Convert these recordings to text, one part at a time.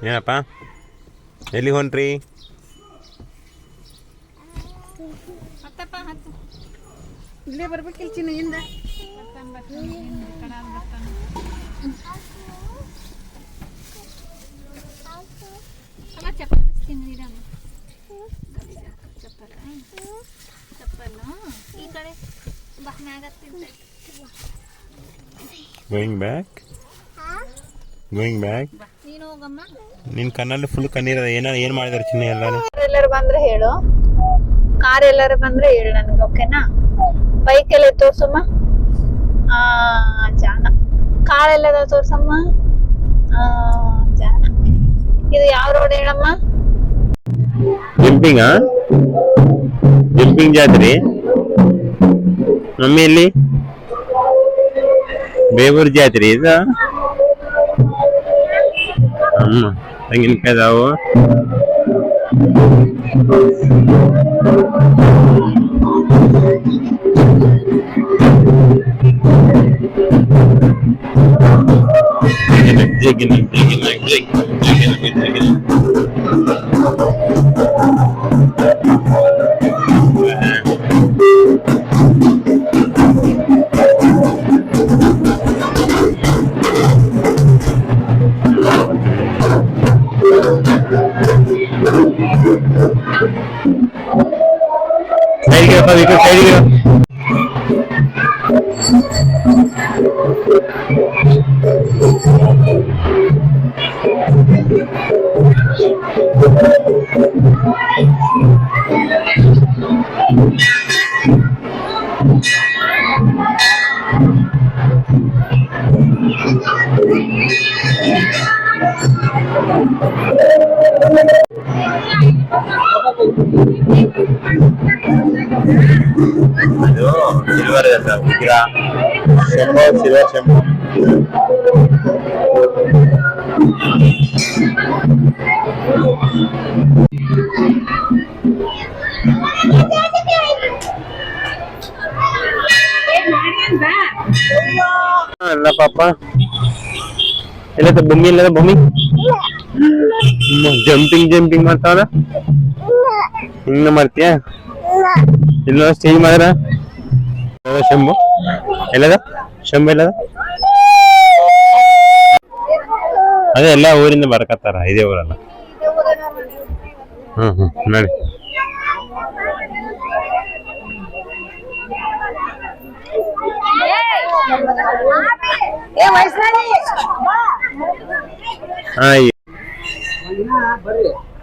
ಏನಪ್ಪ ಎಲ್ಲಿ ಹೊಂಟ್ರಿ? ಇಲ್ಲೇ ಬರ್ಬೇಕಿಲ್ಲ ಚಿನ್ನ ಹಿಂದೆ. ಗೋಯಿಂಗ್ ಬ್ಯಾಕ್ ನಿನ್ ಕಣ್ಣಲ್ಲಿ ಫುಲ್ ಕಣ್ಣೀರ. ಏನ್ ಮಾಡಿದಾರೆ ಚಿನ್ನ? ಎಲ್ಲರೂ ಬಂದ್ರೆ ಹೇಳು, ಕಾರ್ ಎಲ್ಲರೂ ಬಂದ್ರೆ ಹೇಳು ನನಗೆ, ಓಕೆನಾ? ಬೈಕ್ ಎಲ್ಲ ತೋರ್ಸಮ್ಮ. ಜಾನ ಕಾರ್ ಎಲ್ಲ ತೋರ್ಸಮ್ಮ. ಜಾನ ಇದು ಯಾವ ರೋಡ್ ಹೇಳಮ್ಮ? ಜಂಪಿಂಗ್ ಜಾತ್ರೆ ಮಮ್ಮಿಯಲ್ಲಿ ಬೇವೂರ್ ಜಾತ್ರೆ ಇದು. ತೆಂಗಿನಕಾಯಿ ಅದಾವು. ಸಿಲ್ವರ್ ಶೆಂಪು. ಅಲ್ಲ ಪಾಪ ಎಲ್ಲ ಭೂಮಿ ಇಲ್ಲ, ಭೂಮಿ ಜಂಪಿಂಗ್ ಮಾಡ್ತಾವಲ್ಲ. ಹಿಂಗ ಮಾಡ್ತೀಯ? ಇಲ್ಲ ಸ್ಟೇಜ್ ಮಾಡಿದ್ರ ಶಂಭು ಎಲ್ಲದ? ಶಂಭು ಎಲ್ಲದ? ಅದೇ ಎಲ್ಲ ಊರಿಂದ ಬರ್ಕತ್ತಾರ, ಇದೇ ಊರಲ್ಲ. ನೋಡಿ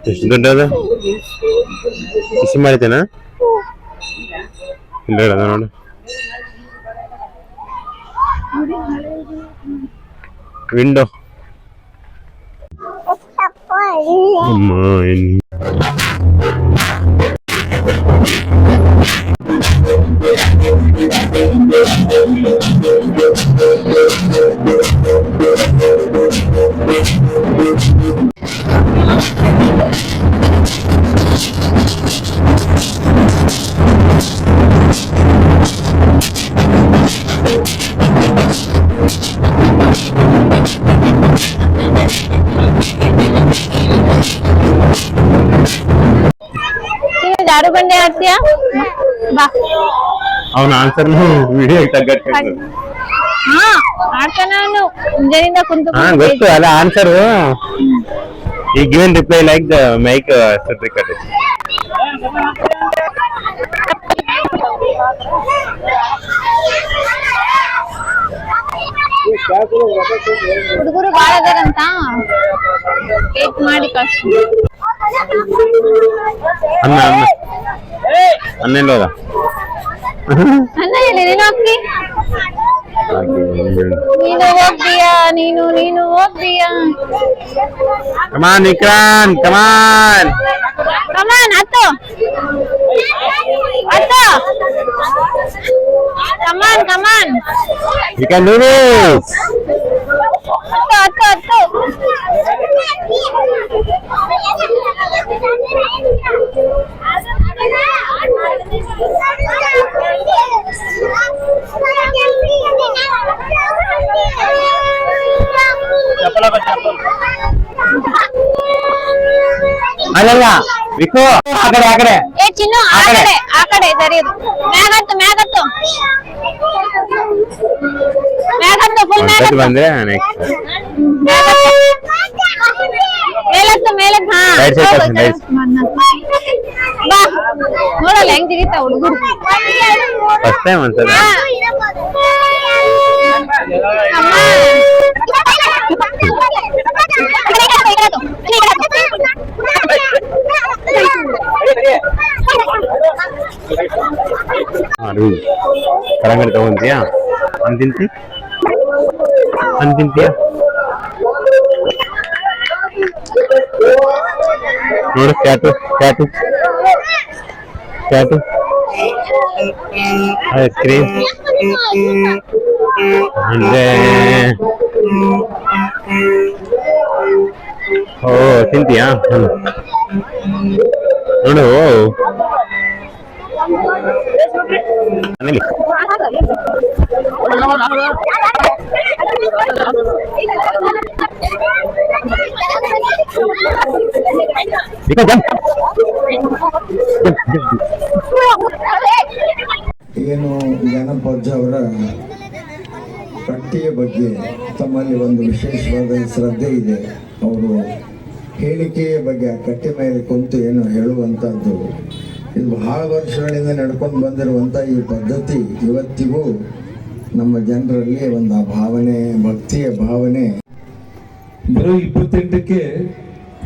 ಎಷ್ಟು ದೊಡ್ಡದ ಖುಷಿ ಮಾಡಿತೇನ? ಇಲ್ಲ ಹೇಳದ ನೋಡು. ವಿಂಡೋ ಜಾರು ಬಂಡೆ ಆಡ್ತೀಯಾ? ಬಾ. ಅವನ ಆನ್ಸರ್ ವಿಡಿಯೋ ತగ్గಟ್ಟು. ಆಡ್ತಾನ ಅವನು ಮುಂಜಾನಿಂದ ಕುಂತು. ಗೊತ್ತು ಅಲ್ಲ ಆನ್ಸರ್. ಈ given reply like the make certificate. ಹುಡುಗರು ಬಾಳ ಅದಾರಂತ ವೇಟ್ ಮಾಡಿ ಕಳ್ಸಿ. ಅನ್ನ ಎಲ್ಲೋದ? ಅನ್ನ ಎಲ್ಲಿ? ನೀನು ಹೋಗ್ತಿ? ನೀನು ಹೋಗ್ತೀಯಾ? ನೀನು ಹೋಗ್ತೀಯಾ? ಕಮಾನ್ ವಿಕ್ರಾಂತ್, ಕಮಾನ್ ಹತ್ತು come on you can do this. ಹತ್ತು ಚಪ್ಪಲ ಅಲ್ಲಲ್ಲ ವಿಕೋ ಆ ಕಡೆ ಏ ಚಿನ್ನು ಆ ಕಡೆ ಸರಿದು ಮ್ಯಾಗತ್ತು ಫುಲ್ ಒಂದ್ಸತಿ ಬಂದ್ರೆ ನೆಕ್ಸ್ಟ್ ಮೇಲತ್ತು ಹಾ Right side person, right. ಬಾ ನೋಡಲ್ಲ ಹೆಂಗ್ ಜಿಗಿತಾವ ಹುಡುಗರು ಫಸ್ಟ್ ಟೈಮ್ ಒಂದ್ಸಲ ಕರಂಗಡಿ ತಗೊಂತೀಯಾ ಅಂತಿಂತೀಯಾ ನೋಡು ಕ್ಯಾಟು ಐಸ್ ಕ್ರೀಮ್ ಅಂದ್ರೆ ಓ ತಿಂತೀಯಾ ನೋಡು ಆಮೇಲೆ ಏನು ಜ್ಞಾನಪಜ್ಜ ಅವರ ಕಟ್ಟೆಯ ಬಗ್ಗೆ ತಮ್ಮಲ್ಲಿ ಒಂದು ವಿಶೇಷವಾದ ಶ್ರದ್ಧೆ ಇದೆ. ಅವರು ಹೇಳಿಕೆಯ ಬಗ್ಗೆ ಆ ಕಟ್ಟೆ ಮೇಲೆ ಕುಂತು ಏನು ಹೇಳುವಂಥದ್ದು ಇದು ಬಹಳ ವರ್ಷಗಳಿಂದ ನಡ್ಕೊಂಡು ಬಂದಿರುವಂಥ ಈ ಪದ್ಧತಿ ಇವತ್ತಿಗೂ ನಮ್ಮ ಜನರಲ್ಲಿ ಒಂದು ಆ ಭಾವನೆ, ಭಕ್ತಿಯ ಭಾವನೆ. ಬರೋ 28ಕ್ಕೆ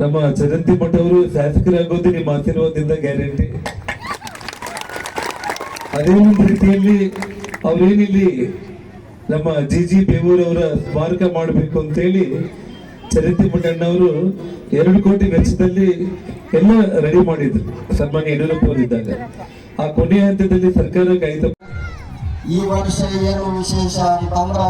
ನಮ್ಮ ಚರಂತಿ ಮಠ ಅವರು ಶಾಸಕರಾಗೋದು ನಿಮ್ಮ ಆಶೀರ್ವಾದದಿಂದ ಗ್ಯಾರಂಟಿ. ಅದೇ ಒಂದು ರೀತಿಯಲ್ಲಿ ಅವ್ರೇನಿಲ್ಲಿ ನಮ್ಮ ಜಿ ಬೇವೂರ್ ಅವರ ಸ್ಮಾರಕ ಮಾಡಬೇಕು ಅಂತೇಳಿ ಚರಂತಿ ಮಠಣ್ಣವರು 2 ಕೋಟಿ ವೆಚ್ಚದಲ್ಲಿ ಎಲ್ಲ ರೆಡಿ ಮಾಡಿದ್ರು ಸನ್ಮಾನ್ಯ ಯಡಿಯೂರಪ್ಪ ಅವರಿದ್ದಾಗ. ಆ ಕೊನೆಯ ಹಂತದಲ್ಲಿ ಸರ್ಕಾರ ಕಾಯ್ದ ಈ ವರ್ಷ ಏನು ವಿಶೇಷ ಅಂತಂದ್ರೆ